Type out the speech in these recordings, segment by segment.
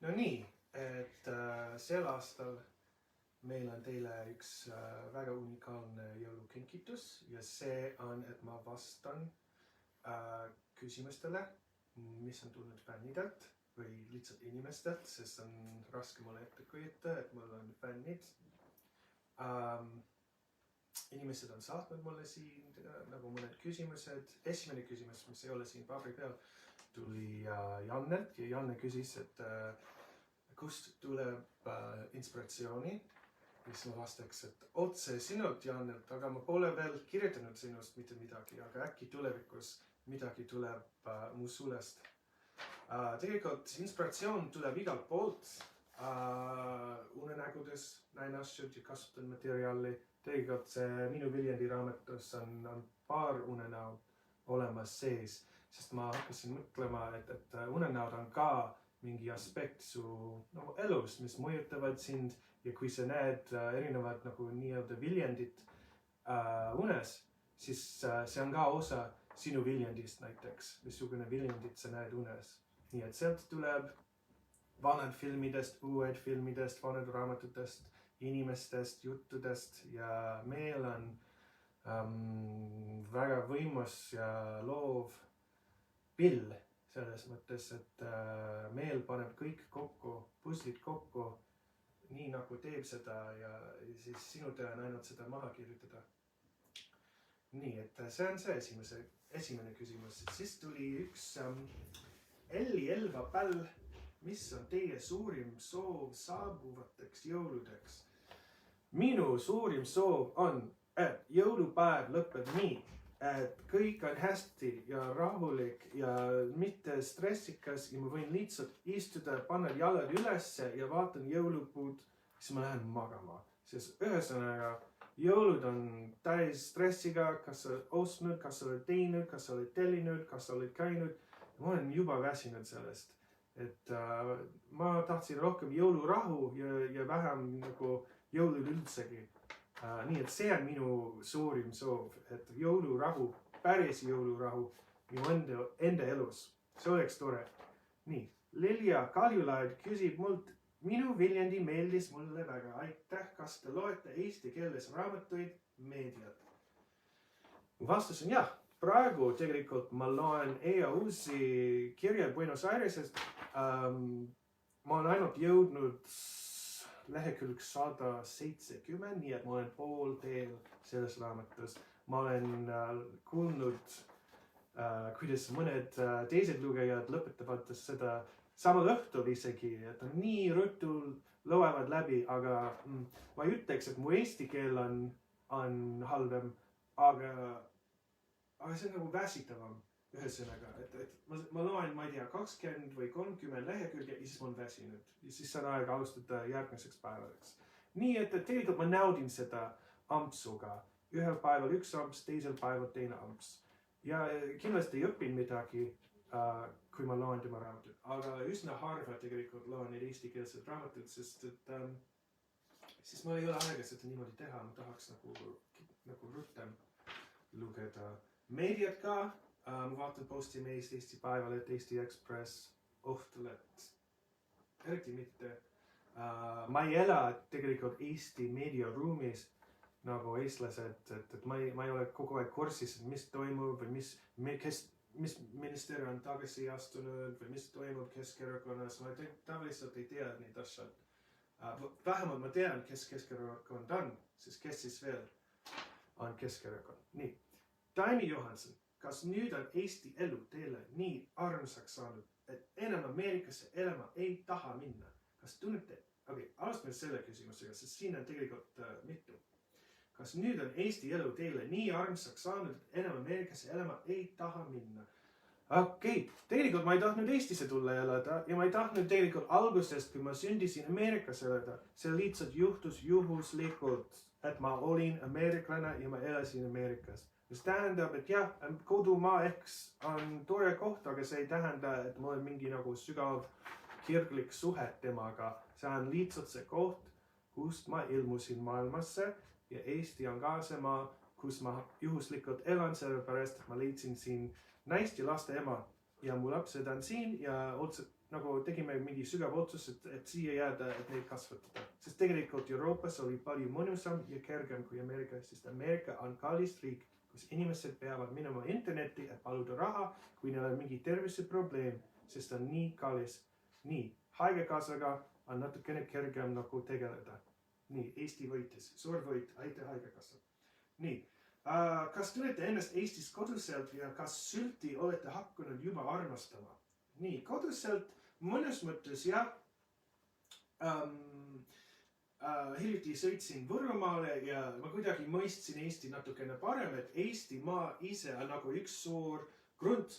No nii, et sel aastal meil on teile üks väga unikaalne jõulukinkitus ja see on, et ma vastan küsimustele, mis on tulnud fännidelt või lihtsalt inimestelt, sest on raske mulle ette kujutada, et mul on fännid. Inimesed on saatnud mulle siin nagu mõned küsimused. Esimene küsimus, mis ei ole siin pabri peal, tuli Jannelt ja Janne küsis, et kust tuleb inspiratsiooni. Siis ma vastaks, et otse sinult Jannelt, aga ma pole veel kirjutanud sinust mitte midagi, aga äkki tulevikus midagi tuleb mu sulest. Tegelikult inspiratsioon tuleb igalt poolt. Unenägudes näin asjad ja kasutan materjali. Tegelikult see minu Viljandi raamatus on paar unenäo olemas sees, sest ma hakkasin mõtlema, et unenäod on ka mingi aspekt su elus, mis mõjutavad sind ja kui sa näed erinevad nagu nii-öelda Viljandit unes, siis see on ka osa sinu Viljandist näiteks, missugune Viljandit sa näed unes. Nii et sealt tuleb vanad filmidest, uued filmidest, vanad raamatutest, inimestest, juttudest ja meil on väga võimas ja loov pill selles mõttes, et meil paneb kõik kokku, puslid kokku, nii nagu teeb seda ja siis sinu töö on ainult seda maha kirjutada. Nii, et see on see esimene küsimus. Siis tuli üks Elli Elva Päll. Mis on teie suurim soov saabuvateks jõuludeks? Minu suurim soov on, et jõulupäev lõpeb nii, et kõik on hästi ja rahulik ja mitte stressikas ja ma võin lihtsalt istuda, panna jalad ülesse ja vaatan jõulupuud, siis ma lähen magama. Sest ühesõnaga, jõulud on täis stressiga, kas sa oled ostnud, kas sa oled teinud, kas sa oled tellinud, kas sa oled käinud. Ma olen juba väsinud sellest. Et ma tahtsin rohkem jõulurahu ja vähem nagu jõulud üldsegi. Nii et see on minu suurim soov, et jõulurahu, päris jõulurahu minu enda elus. See oleks tore. Nii, Lilja Kaljulaid küsib mult, minu Viljandi meeldis mulle väga. Aitäh, kas te loete eesti keeles raamatuid, meediat? Vastus on jah. Praegu tegelikult ma loen EAUsi kirja Buenos Airesest. Ma olen ainult jõudnud lehekülg 170, nii et ma olen pool teel selles raamatus. Ma olen kuulnud, kuidas mõned teised lugejad lõpetavad seda samal õhtul isegi, et on nii ruttu loevad läbi, aga ma ei ütleks, et mu eesti keel on halvem, aga see on nagu väsitavam ühesõnaga, et ma loen, ma ei tea, 20 või 30 lehekülge ja siis ma olen väsinud. Ja siis on aeg alustada järgmiseks päevadeks. Nii et tegelikult ma naudin seda ampsuga. Ühel päeval üks amps, teisel päeval teine amps. Ja kindlasti ei õpin midagi, kui ma loen tema raamatut. Aga üsna harva tegelikult loen neid eestikeelset raamatut, sest et siis ma ei ole aega seda niimoodi teha. Ma tahaks nagu rutem lugeda. Meediat ka, ma vaatan Postimeest, Eesti Päevaleht, Eesti Ekspress, Õhtuleht, eriti mitte. Ma ei ela tegelikult Eesti meediaruumis nagu eestlased, et ma ei ole kogu aeg kursis, mis toimub või mis ministeerium on tagasi astunud või mis toimub Keskerakonnas. Ma tavaliselt ei tea neid asjad. Vähemalt ma tean, kes Keskerakond on, sest kes siis veel on Keskerakond. Nii. Taimi Johanson, kas nüüd on Eesti elu teile nii armsaks saanud, et enam Ameerikasse elama ei taha minna? Kas tunnete? Alustame selle küsimusega, sest siin on tegelikult mitu. Kas nüüd on Eesti elu teile nii armsaks saanud, et enam Ameerikasse elama ei taha minna? Tegelikult ma ei tahtnud Eestisse tulla elada ja ma ei tahtnud tegelikult algusest, kui ma sündisin Ameerikas elada. See lihtsalt juhtus juhuslikult, et ma olin ameeriklane ja ma elasin Ameerikas. Mis tähendab, et jah, kodumaa eks on tore koht, aga see ei tähenda, et mul on mingi nagu sügav kirglik suhet temaga. See on lihtsalt see koht, kust ma ilmusin maailmasse ja Eesti on ka see maa, kus ma juhuslikult elan sellepärast, et ma leidsin siin naist ja laste ema ja mu lapsed on siin ja otseselt nagu tegime mingi sügav otsus, et siia jääda, et neid kasvatada. Sest tegelikult Euroopas oli palju mõnusam ja kergem kui Ameerikas, sest Ameerika on kallis riik, kus inimesed peavad minema internetti, et paluda raha, kui neil on mingi terviseprobleem, sest on nii kallis. Nii, haigekassaga on natukene kergem nagu tegeleda. Nii, Eesti võitis, suur võit, aitäh haigekassa. Nii, kas tunnete ennast Eestis koduselt ja kas sülti olete hakanud juba armastama? Nii, koduselt mõnes mõttes jah. Hiljuti sõitsin Võrumaale ja ma kuidagi mõistsin Eesti natukene parem, et Eestimaa ise on nagu üks suur grunt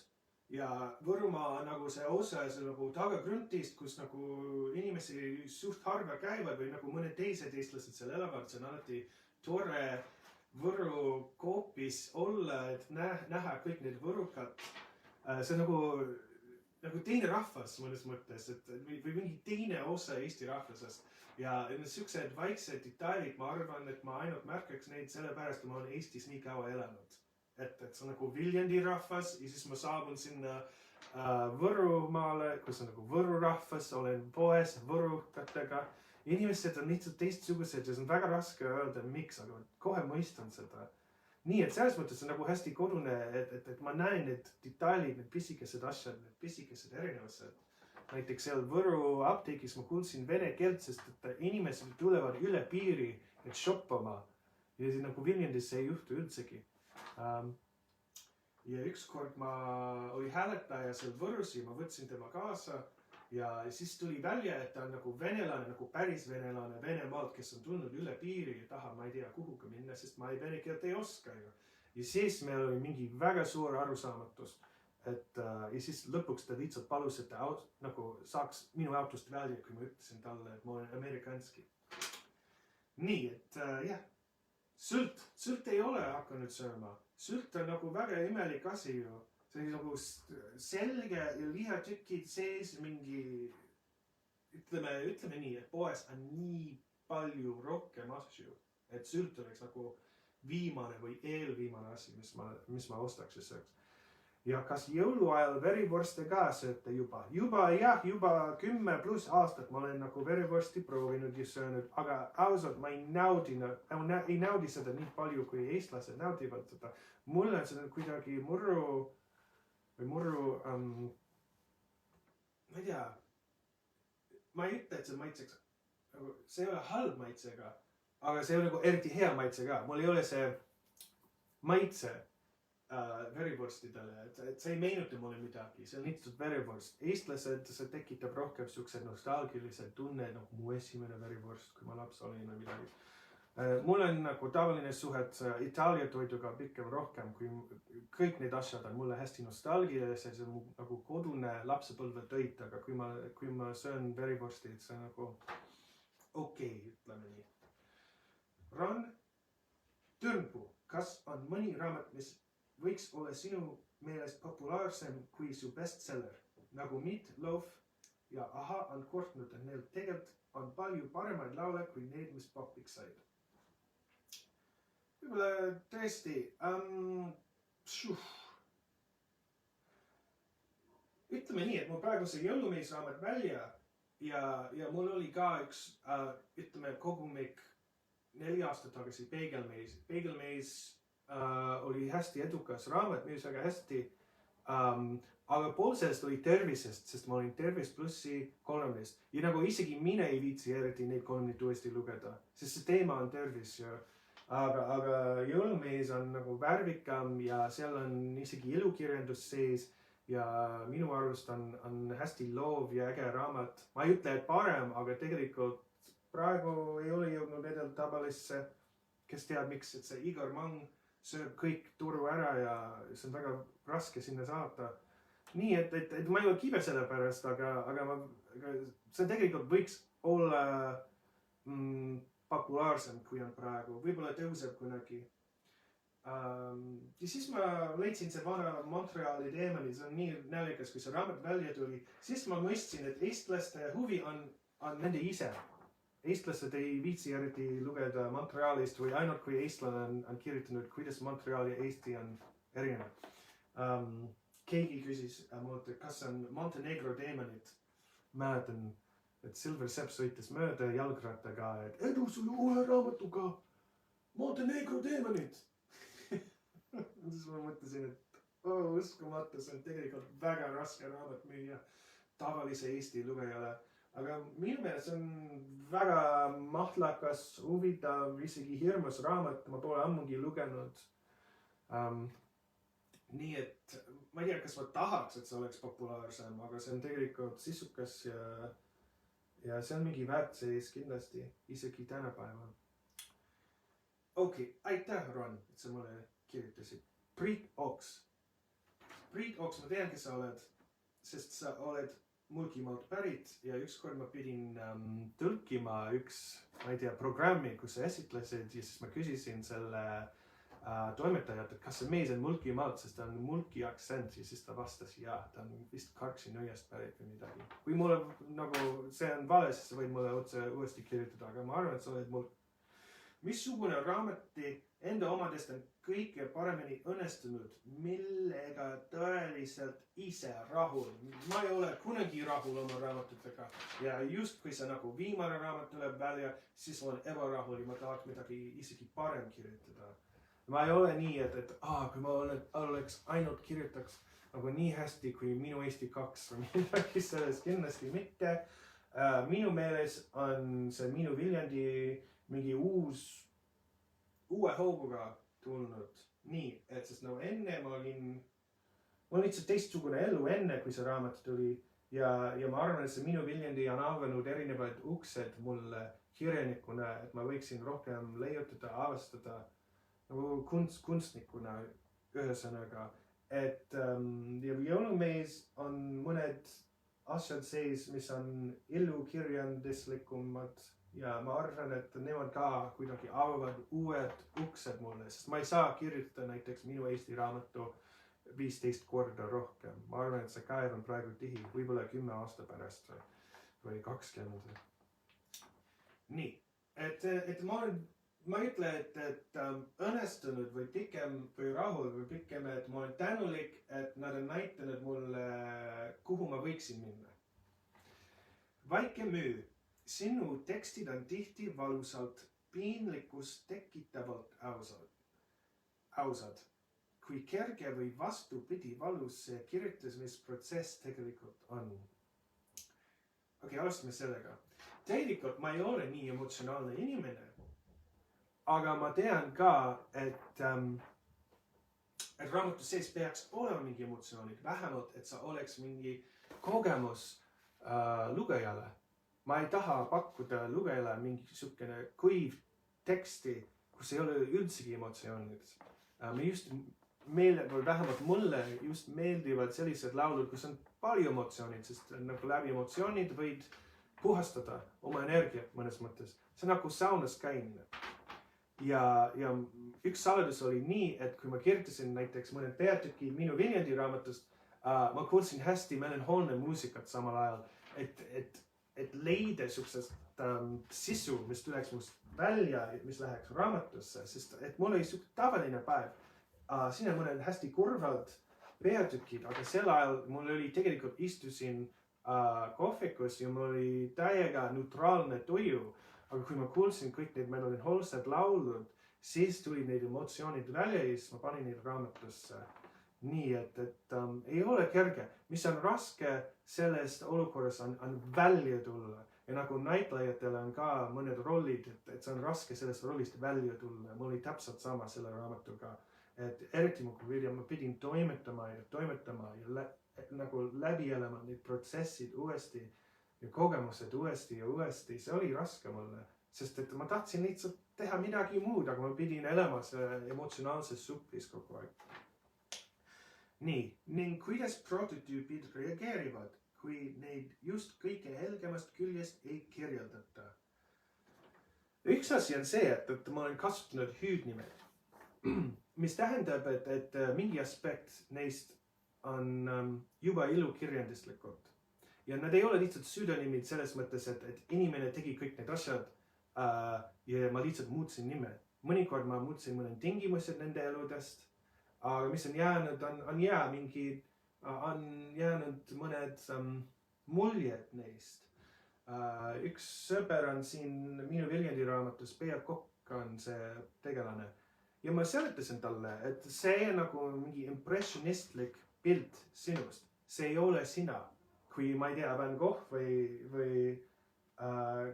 ja Võrumaa on nagu see osa nagu tagagruntist, kus nagu inimesi suht harva käivad või nagu mõned teised eestlased seal elavad, see on alati tore Võru koopis olla, et näha kõik need võrukad. See on nagu teine rahvas mõnes mõttes, või mingi teine osa Eesti rahvasest. Ja niisugused vaiksed detailid, ma arvan, et ma ainult märkaks neid sellepärast, et ma olen Eestis nii kaua elanud. Et see on nagu Viljandi rahvas ja siis ma saabun sinna Võrumaale, kus on nagu Võru rahvas, olen poes võrukatega. Inimesed on lihtsalt teistsugused ja see on väga raske öelda, miks, aga kohe mõistan seda. Nii, et selles mõttes on nagu hästi kodune, et ma näen need detailid, need pisikesed asjad, need pisikesed erinevused. Näiteks seal Võru apteegis ma kuulsin vene keelt, sest et inimesed tulevad üle piiri, et shoppama. Ja siis nagu Viljandis ei juhtu üldsegi. Ja ükskord ma oli hääletaja seal Võrus ja ma võtsin tema kaasa. Ja siis tuli välja, et ta on nagu venelane, nagu päris venelane Venemaalt, kes on tulnud üle piiri ja tahab, ma ei tea, kuhuga minna, sest ma vene keelt ei oska ju. Ja siis meil oli mingi väga suur arusaamatus. Ja siis lõpuks ta lihtsalt palus, et ta nagu saaks minu autost välja, kui ma ütlesin talle, et ma olen amerikanski. Nii, et jah, sült ei ole hakanud sööma. Sült on nagu väga imelik asi ju. See on nagu selge ja lihatükid sees mingi, ütleme nii, et poes on nii palju rohkem asju, et sült oleks nagu viimane või eelviimane asi, mis ma ostaks ja sööks. Ja kas jõuluajal verivorste ka sööte juba? Juba 10+ aastat ma olen nagu verivorsti proovinud ja söönud, aga ausalt ma ei naudi seda nii palju, kui eestlased naudivad seda. Mulle on seda kuidagi murru, ma ei tea, ma ei ütle, et see maitseks, see ei ole halb maitsega, aga see ei ole nagu eriti hea maitse ka. Mul ei ole see maitse verivorstidele, et see ei meenuta mulle midagi, see on lihtsalt verivorst. Eestlased, see tekitab rohkem siuksed nostalgilised tunne, nagu mu esimene verivorst, kui ma laps olin või midagi. Mul on nagu tavaline suhet Itaalia toiduga pigem rohkem, kui kõik need asjad on mulle hästi nostalgilised, see on nagu kodune lapsepõlve toit, aga kui ma söön verivorstid, see on nagu okei, ütleme nii. Ron Türnpuu, kas on mõni raamat, mis võiks olla sinu meelest populaarsem kui su bestseller, nagu Meat Loaf ja Aha on kortnud, et neil tegelikult on palju paremaid laule kui need, mis popiks said. Võib-olla tõesti, ütleme nii, et mul praegu see jõulumeisraamat välja ja mul oli ka üks, ütleme kogumik 4 aastat tagasi Peegelmeis. Peegelmeis oli hästi edukas raamat, müüs väga hästi, aga pool sellest oli tervisest, sest ma olin Tervis plussi kolumnist ja nagu isegi mina ei viitsi eriti neid kolumnid uuesti lugeda, sest see teema on tervis ja aga jõulumees on nagu värvikam ja seal on isegi ilukirjandus sees ja minu arust on hästi loov ja äge raamat. Ma ei ütle, et parem, aga tegelikult praegu ei ole jõudnud edeltabelisse, kes teab miks, et see Igor Mang sööb kõik turu ära ja see on väga raske sinna saata. Nii, et ma ei ole kibe selle pärast, aga see tegelikult võiks olla populaarsem, kui on praegu. Võib-olla tõuseb kunagi. Ja siis ma leidsin see vana Montreali teemani, see on nii näljakas, kui see raamat välja tuli. Siis ma mõistsin, et eestlaste huvi on nende ise. Eestlased ei viitsi eriti lugeda Montrealist või ainult kui eestlane on kirjutanud, kuidas Montreal ja Eesti on erinevad. keegi küsis mult, et kas on Montenegro teemonid. Mäletan, et Silver Sepp sõitis mööda jalgrattaga, et edu sulle uue raamatuga Montenegro teemonid. Siis ma mõtlesin, et uskumatu, see on tegelikult väga raske raamat müüa tavalise Eesti lugejale. Aga minu meelest on väga mahtlakas, huvitav, isegi hirmus raamat, ma pole ammugi lugenud. Nii et ma ei tea, kas ma tahaks, et see oleks populaarsem, aga see on tegelikult sisukas ja see on mingi väärt sees kindlasti, isegi tänapäeval. Okei, aitäh, Ron, et sa mulle kirjutasid. Priit Oks. Priit Oks, ma tean, kes sa oled, sest sa oled Mulgimaalt pärit ja ükskord ma pidin tõlkima ma ei tea, programmi, kus sa esitlesid ja siis ma küsisin selle toimetajat, et kas see mees on Mulgimaalt, sest ta on mulgi aktsent ja siis ta vastas ja, ta on vist Karksi-Nõiast pärit või midagi. Kui mulle nagu see on vale, siis sa võid mulle otse uuesti kirjutada, aga ma arvan, et sa oled mulg. Missugune raamati enda omadest on kõige paremini õnnestunud, millega tõeliselt ise rahul. Ma ei ole kunagi rahul oma raamatutega ja just kui see nagu viimane raamat tuleb välja, siis olen ebarahul ja ma tahaks midagi isegi parem kirjutada. Ma ei ole nii, et kui ma oleks ainult kirjutaks nagu nii hästi kui Minu Eesti 2 või midagi sellest kindlasti mitte. Minu meeles on see Minu Viljandi mingi uue hooguga tulnud nii, et sest nagu enne ma olin lihtsalt teistsugune elu enne, kui see raamat tuli ja ma arvan, et see Minu Viljandi on avanud erinevad uksed mulle kirjanikuna, et ma võiksin rohkem leiutada, avastada nagu kunstnikuna ühesõnaga, et jõulumees on mõned asjad sees, mis on illukirjanduslikumad ja ma arvan, et nemad ka kuidagi avavad uued uksed mulle, sest ma ei saa kirjutada näiteks Minu Eesti raamatu 15 korda rohkem. Ma arvan, et see käev on praegu tihi, võib-olla 10 aasta pärast või 20. Nii, et ma ei ütle, et õnnestunud või pikem või rahul või pikem, et ma olen tänulik, et nad on näitanud mulle, kuhu ma võiksin minna. Väike müü. Sinu tekstid on tihti valusalt, piinlikkust tekitavalt ausad. Kui kerge või vastupidi valus see kirjutamisprotsess tegelikult on. Okei, alustame sellega. Tegelikult ma ei ole nii emotsionaalne inimene, aga ma tean ka, et raamatu sees peaks olema mingi emotsioonid, vähemalt, et sa oleks mingi kogemus lugejale. Ma ei taha pakkuda lugejale mingisugune kuiv teksti, kus ei ole üldsegi emotsioonid. Vähemalt mulle just meeldivad sellised laulud, kus on palju emotsioonid, sest nagu läbi emotsioonid võid puhastada oma energiat mõnes mõttes. See on nagu saunas käimine. Ja üks saladus oli nii, et kui ma kirjutasin näiteks mõned peatüki Minu Viljandi raamatust, ma kuulsin hästi melanhoolne muusikat samal ajal, et leida sihukesest sisu, mis tuleks must välja, mis läheks raamatusse, sest et mul oli sihuke tavaline päev. Siin on mõned hästi kurvad peatükid, aga sel ajal mul oli tegelikult istusin kohvikus ja mul oli täiega neutraalne tuju. Aga kui ma kuulsin kõik need melanhoolsed laulud, siis tuli neid emotsioonid välja ja siis ma panin neid raamatusse. Nii, et ei ole kerge. Mis on raske sellest olukorras on välja tulla. Ja nagu näitlejatel on ka mõned rollid, et see on raske sellest rollist välja tulla. Mul oli täpselt sama selle raamatuga. Et eriti ma pidin toimetama ja nagu läbi elama need protsessid uuesti ja kogemused uuesti ja uuesti. See oli raske mulle, sest et ma tahtsin lihtsalt teha midagi muud, aga ma pidin elama see emotsionaalses supis kogu aeg. Nii, ning kuidas prototüübid reageerivad, kui neid just kõige helgemast küljest ei kirjeldata? Üks asi on see, et ma olen kasutanud hüüdnimed, mis tähendab, et mingi aspekt neist on juba illukirjanduslikult. Ja nad ei ole lihtsalt pseudonimid selles mõttes, et inimene tegi kõik need asjad ja ma lihtsalt muutsin nime. Mõnikord ma muutsin mõned tingimused nende eludest, aga mis on jäänud, on mingi on jäänud mõned muljed neist. Üks sõber on siin minu Viljandi raamatus, Peep Kokk on see tegelane. Ja ma seletasin talle, et see nagu mingi impressionistlik pilt sinust. See ei ole sina. Kui ma ei tea, Van Gogh või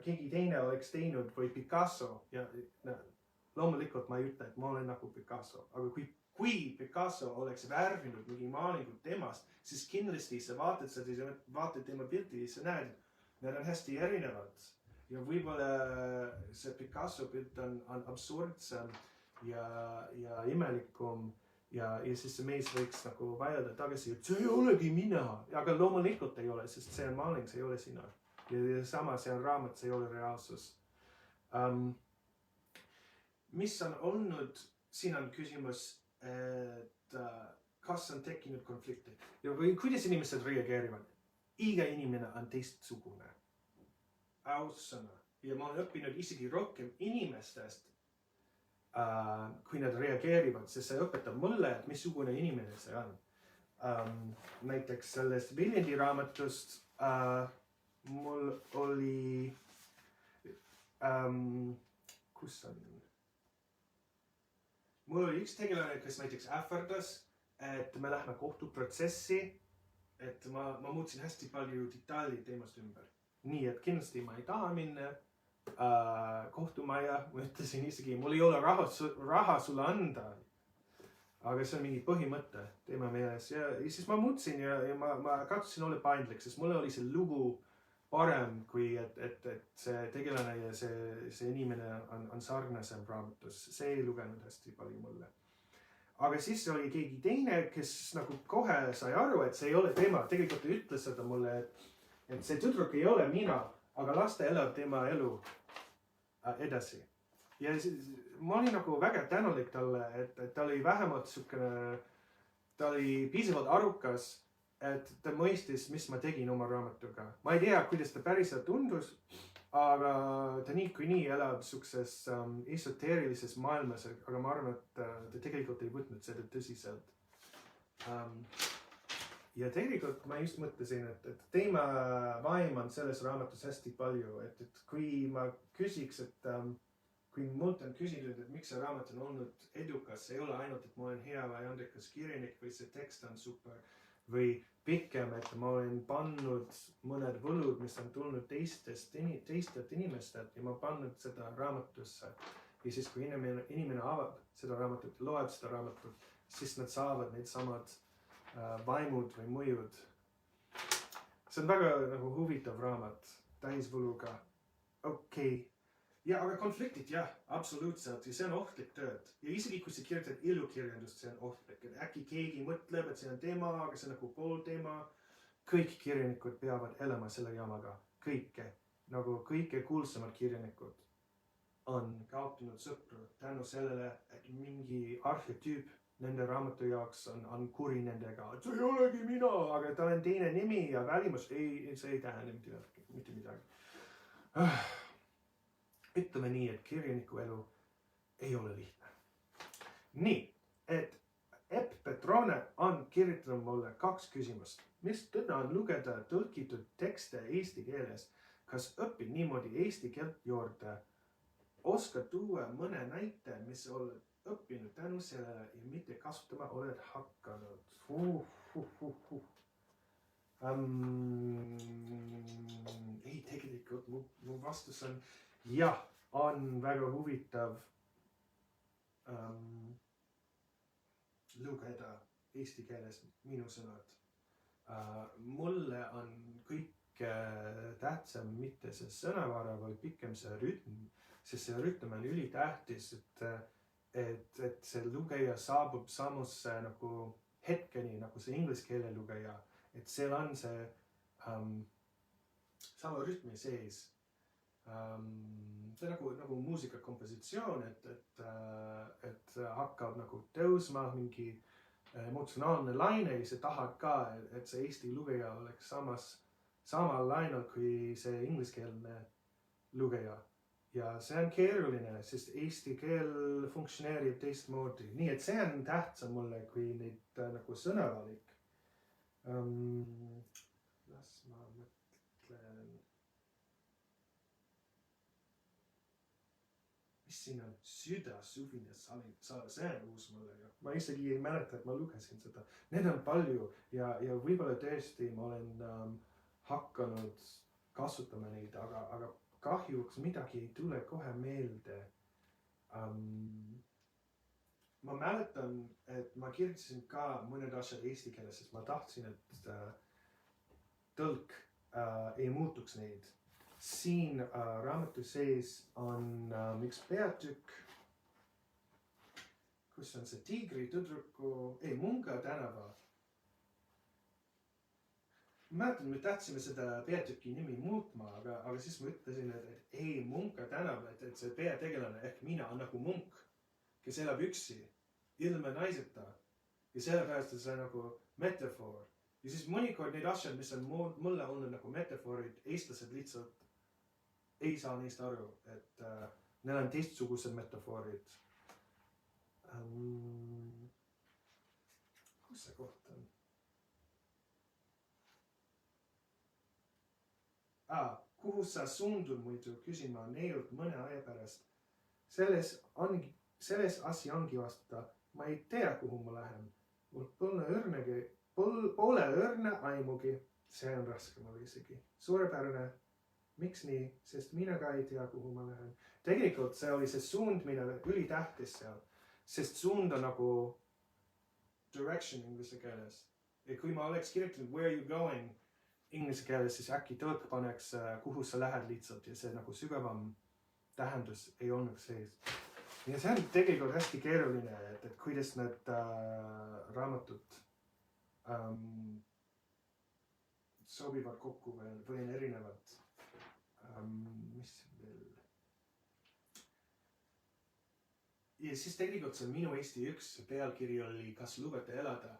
keegi teine oleks teinud või Picasso. Ja loomulikult ma ei ütle, et ma olen nagu Picasso. Aga kui Picasso oleks värvinud mingi maalingut temast, siis kindlasti sa vaatad tema pilti ja sa näed, need on hästi erinevad. Ja võib-olla see Picasso pilt on absurdsem ja imelikum. Ja siis see mees võiks nagu vajada tagasi, et see ei olegi mina. Aga loomulikult ei ole, sest see on maaling, see ei ole sina. Ja sama see on raamat, see ei ole reaalsus. Mis on olnud, siin on küsimus, et kas on tekkinud konflikti. Ja kuidas inimesed reageerivad? Iga inimene on teistsugune. Aussõna. Ja ma olen õppinud isegi rohkem inimestest, kui nad reageerivad, sest see õpetab mulle, et missugune inimene see on. Näiteks sellest Viljandi raamatust mul oli, kus on? Mul oli üks tegelane, kes näiteks ähvardas, et me lähme kohtuprotsessi, et ma muutsin hästi palju detaali teemast ümber. Nii, et kindlasti ma ei taha minna kohtumaja, ma ütlesin isegi, mul ei ole raha sulle anda. Aga see on mingi põhimõte teema meeles. Ja siis ma muutsin ja ma katsusin olla paindlik, sest mulle oli see lugu parem, kui et see tegelane ja see inimene on sarnasem raamatus. See ei lugenud hästi palju mulle. Aga siis oli keegi teine, kes nagu kohe sai aru, et see ei ole tema. Tegelikult ütles seda mulle, et see tüdruk ei ole mina, aga las ta elab tema elu edasi. Ja ma olin nagu väga tänulik talle, et ta oli vähemalt sukene, ta oli piisavalt arukas, et ta mõistis, mis ma tegin oma raamatuga. Ma ei tea, kuidas ta päriselt tundus, aga ta nii elab sukses esoteerilises maailmas, aga ma arvan, et ta tegelikult ei võtnud seda tõsiselt. Ja tegelikult ma just mõtlesin, et teema vaim on selles raamatus hästi palju, et kui ma küsiks, et kui mult on küsinud, et miks see raamat on olnud edukas, ei ole ainult, et ma olen hea või andekas kirjanik või see tekst on super, või pikem, et ma olen pannud mõned võlud, mis on tulnud teistelt inimestelt ja ma pannud seda raamatusse. Ja siis, kui inimene avab seda raamatut, loeb seda raamatut, siis nad saavad need samad vaimud või mõjud. See on väga nagu huvitav raamat, täisvõluga. Okei. Ja, aga konfliktid, jah, absoluutselt. Ja see on ohtlik tööd. Ja isegi kui sa kirjutad ilukirjandust, see on ohtlik. Et äkki keegi mõtleb, et see on teema, aga see on nagu pool teema. Kõik kirjanikud peavad elama selle jamaga. Kõike. Nagu kõige kuulsamad kirjanikud on kaotanud sõpru tänu sellele, et mingi arhetüüp nende raamatu jaoks on kuri nendega. Et see ei olegi mina, aga tal on teine nimi ja välimus. See ei tähenda mitte midagi. Ütleme nii, et kirjaniku elu ei ole lihtne. Nii, et Epp Petrone on kirjutanud mulle 2 küsimust. Mis tunne on lugeda tõlkitud tekste eesti keeles? Kas õpid niimoodi eesti keelt juurde? Oska tuua mõne näite, mis oled õppinud tänu sellele ja mitte kasutama oled hakanud? Ei, tegelikult mu vastus on jah, on väga huvitav lugeda eesti keeles minu sõnad. Mulle on kõige tähtsam mitte see sõnavara, vaid pikem see rütm, sest see rütm on ülitähtis, et see lugeja saabub samusse nagu hetkeni, nagu see inglise keele lugeja, et seal on see sama rütmi sees. See on nagu muusikakompositsioon, et hakkab nagu tõusma mingi emotsionaalne laine ja sa tahad ka, et see eesti lugeja oleks samal lainel kui see ingliskeelne lugeja. Ja see on keeruline, sest eesti keel funktsioneerib teistmoodi. Nii et see on tähtsam mulle kui neid nagu sõnavalik. Las ma mõtlen. Mis siin on? Südasuvine saade, see on uus mulle ju. Ma isegi ei mäleta, et ma lugesin seda. Need on palju ja võib-olla tõesti ma olen hakanud kasutama neid, aga kahjuks midagi ei tule kohe meelde. Ma mäletan, et ma kirjutasin ka mõned asjad eesti keeles, sest ma tahtsin, et tõlk ei muutuks neid. Siin raamatu sees on üks peatükk, kus on see Tiigri tüdruku, Munga tänava. Ma mäletan, me tahtsime seda peatüki nimi muutma, aga siis ma ütlesin, et Munga tänav, et see peategelane ehk mina on nagu munk, kes elab üksi, ilma naiseta. Ja sellepärast on see nagu metafoor. Ja siis mõnikord need asjad, mis on mulle olnud nagu metafoorid, eestlased lihtsalt ei saa neist aru, et neil on teistsugused metafoorid. Kus see koht on? Kuhu sa suundud muidu, küsin ma neilt mõne aja pärast. Selles asi ongi vastata. Ma ei tea, kuhu ma lähen. Mul pole õrne aimugi. See on raske mulle isegi. Suurepärane. Miks nii? Sest mina ka ei tea, kuhu ma lähen. Tegelikult see oli see suund, mida ülitähtis seal. Sest suund on nagu direction inglise keeles. Ja kui ma oleks kirjutanud where are you going inglise keeles, siis äkki tõlk paneks, kuhu sa lähed lihtsalt ja see nagu sügavam tähendus ei olnud sees. Ja see on tegelikult hästi keeruline, et kuidas need raamatud sobivad kokku või on erinevad. Mis veel? Ja siis tegelikult see minu Eesti üks pealkiri oli Kas lubate elada?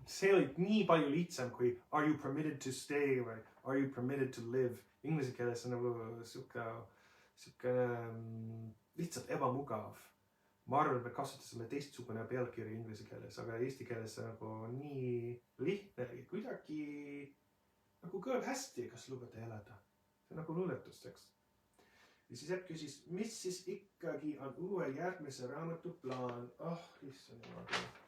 See oli nii palju lihtsam kui Are you permitted to stay või Are you permitted to live? Inglise keeles on nagu siuke lihtsalt ebamugav. Ma arvan, et me kasutasime teistsugune pealkiri inglise keeles, aga eesti keeles on nagu nii lihtne ja kuidagi nagu kõlab hästi, kas lubate elada. See on nagu luuletustekst. Ja siis Epp küsis, mis siis ikkagi on uue järgmise raamatu plaan? Issand jumal.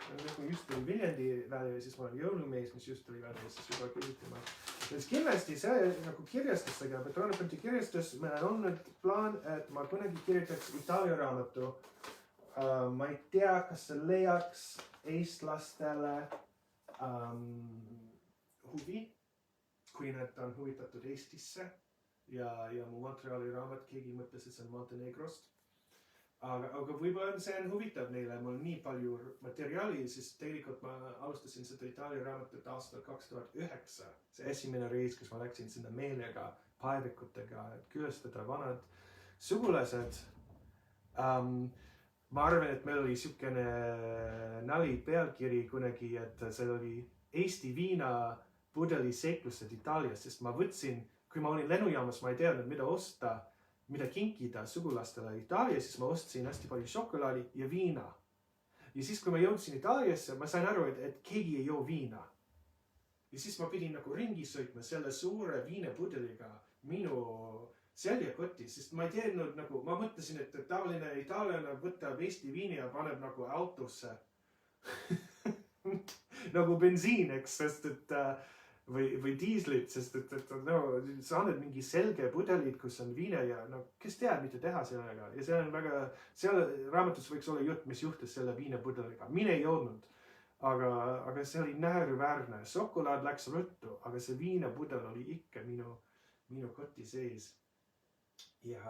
Nagu just tuli Viljandi välja ja siis ma olen jõulumees, mis just tuli välja ja siis juba küsitima. Ja kindlasti see nagu kirjastustega, Betoonipunkti kirjastus, meil on olnud plaan, et ma kunagi kirjutaks Itaalia raamatu. Ma ei tea, kas see leiaks eestlastele huvi, kui nad on huvitatud Eestisse. Ja mu Montreali raamat, keegi mõtles, et see on Montenegrost. Aga võib-olla see on huvitav neile, mul on nii palju materjali, siis tegelikult ma alustasin seda Itaalia raamatut aastal 2009. See esimene reis, kus ma läksin sinna meelega, paevikutega, et külastada vanad sugulased. Ma arvan, et meil oli siukene nali pealkiri kunagi, et see oli Eesti viina pudeli seiklused Itaalias, sest ma võtsin kui ma olin lennujaamas, ma ei teadnud, mida osta, mida kinkida sugulastele Itaalias, siis ma ostsin hästi palju šokolaadi ja viina. Ja siis, kui ma jõudsin Itaaliasse, ma sain aru, et keegi ei joo viina. Ja siis ma pidin nagu ringi sõitma selle suure viinapudeliga minu seljakotis, sest ma ei teadnud nagu, ma mõtlesin, et tavaline itaaliane võtab Eesti viini ja paneb nagu autosse nagu bensiin, eks, sest et või diislit, sest et sa annad mingi selge pudelid, kus on viine ja kes teab, mida teha sellega. Ja see on väga, seal raamatus võiks olla jutt, mis juhtus selle viinapudeliga. Mine ei jõudnud, aga see oli naeruväärne. Šokolaad läks ruttu, aga see viinapudel oli ikka minu koti sees. Ja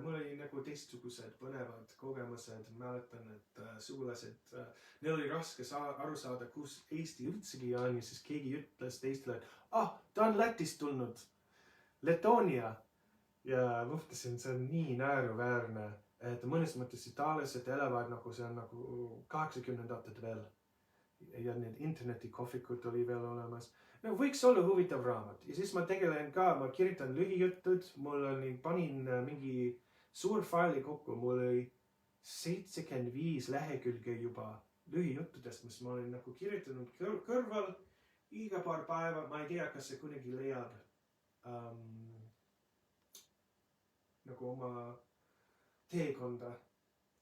mul oli nagu teistsugused põnevad kogemused. Mäletan, et sugulased, neil oli raske aru saada, kus Eesti üldsegi on ja siis keegi ütles teistele, et ta on Lätist tulnud, Letoonia. Ja mõtlesin, see on nii naeruväärne, et mõnes mõttes itaallased elavad nagu see on nagu 80-ndatel veel. Ja need internetikohvikud oli veel olemas. Võiks olla huvitav raamat ja siis ma tegelen ka, ma kirjutan lühijutud, panin mingi suur faili kokku, mul oli 75 lehekülge juba lühijuttudest, mis ma olin nagu kirjutanud kõrval iga paar päeva. Ma ei tea, kas see kunagi leiab nagu oma teekonda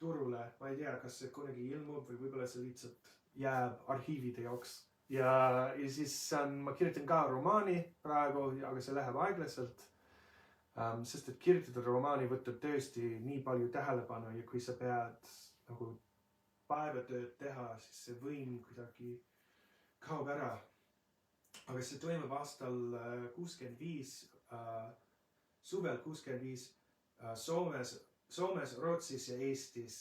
turule. Ma ei tea, kas see kunagi ilmub või võib-olla see lihtsalt jääb arhiivide jaoks. Ja siis ma kirjutan ka romaani praegu, aga see läheb aeglaselt. Sest et kirjutada romaani võtab tõesti nii palju tähelepanu ja kui sa pead nagu päevatööd teha, siis see võim kuidagi kaob ära. Aga see toimub aastal 65, suvel 65 Soomes, Rootsis ja Eestis.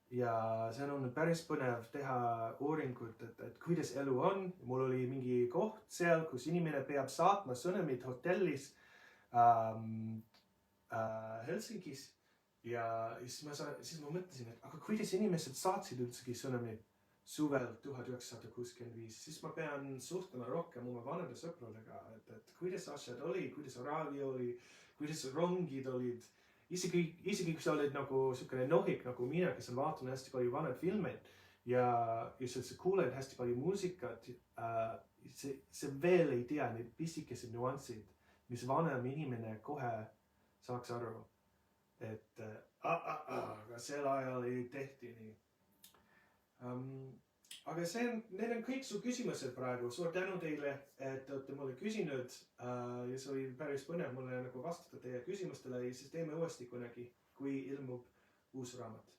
Ja see on olnud päris põnev teha uuringut, et kuidas elu on. Mul oli mingi koht seal, kus inimene peab saatma sõnumid hotellis Helsingis. Ja siis ma mõtlesin, et aga kuidas inimesed saatsid üldsegi sõnumi suvel 1965, siis ma pean suhtuma rohkem oma vanade sõpradega, et kuidas asjad oli, kuidas raadio oli, kuidas rongid olid. Isegi kui sa oled nagu sükene nohik nagu mina, kes on vaatanud hästi palju vanad filmeid ja sa kuuled hästi palju muusikat, see veel ei tea need pistikesed nüansid, mis vanem inimene kohe saaks aru, et aga sel ajal ei tehti nii. Aga need on kõik su küsimused praegu. Suur tänu teile, et te olete mulle küsinud ja see oli päris põnev mulle nagu vastata teie küsimustele ja siis teeme uuesti kunagi, kui ilmub uus raamat.